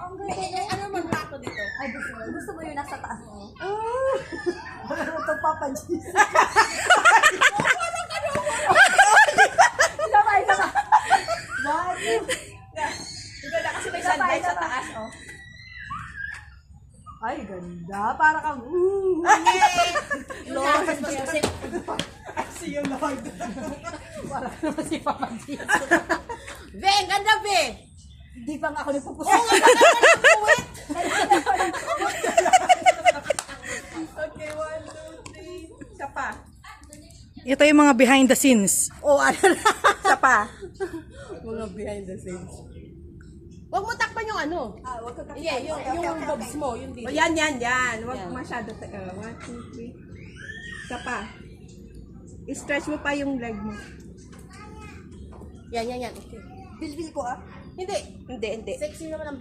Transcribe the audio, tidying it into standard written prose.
ang ganda. Ano man tato dito? Ay, gusto mo yung nasa taas mo? Ito Papa Jesus. Sabay, sabay. Bakit? Ikaw na kasi may sunlight sa taas, oh. Ay, ganda. Para kang, Yung lakas mo yung sip. I see you, Lord. Para naman si Papa Jesus. Be, ang ganda, be! Hindi pa nga ako nagpupusok. Oo, ang ganda ng puwit! Okay, 1, 2, 3. Isa pa. Ito yung mga behind the scenes. Oh, ano na? Isa pa. Mga behind the scenes. Huwag mo takpan yung ano. Huwag ko kasi. Yeah, yung bobs mo, yung dito. O yan. Huwag Yan. masyado. 1, 2, 3. Isa pa. I-stretch mo pa yung leg mo. Yan. Okay. Bilbil ko ah. Hindi. Hindi. Sexy naman ang